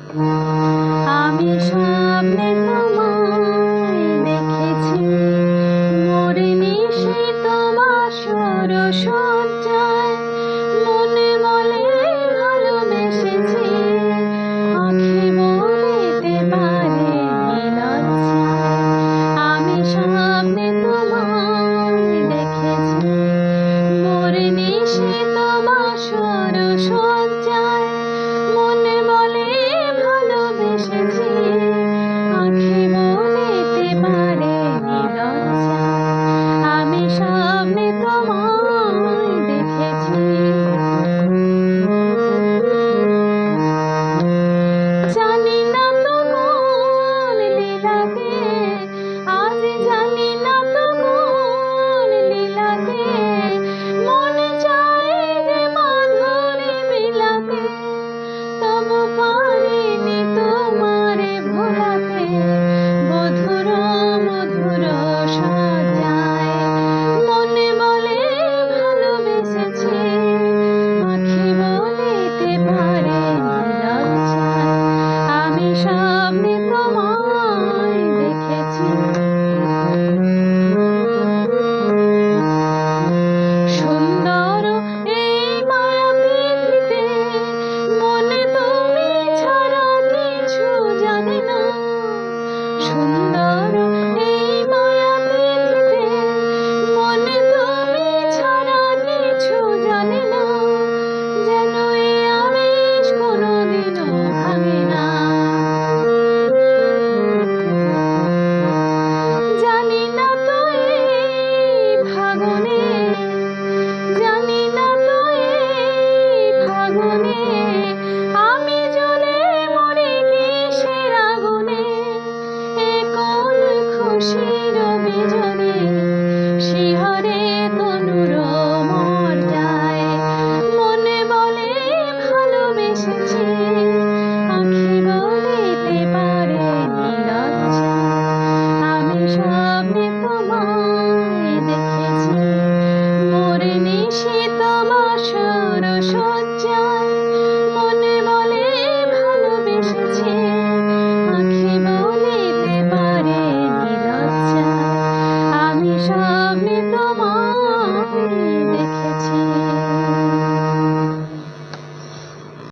আমি স্বপ্নে তোমায় দেখেছি, মোরে নিশি তোমার সরসজ্জায়, মনে বলে ভালোবেসেছি, আঁখি বলিতে পারে লজ্জায়। আমি স্বপ্নে তোমায় দেখেছি, মোরে নিশি তোমার সরসজ্জায়, মনে বলে ভালোবেসেছি, আঁখি বলিতে পারে লজ্জায়। আমি স্বপ্নে তোমায় দেখেছি। জানি না তো কোন লীলাতে, আজ জানি না তো কোন লীলাতে, মনে চায় যে মাধুরী বিলাতে, তবু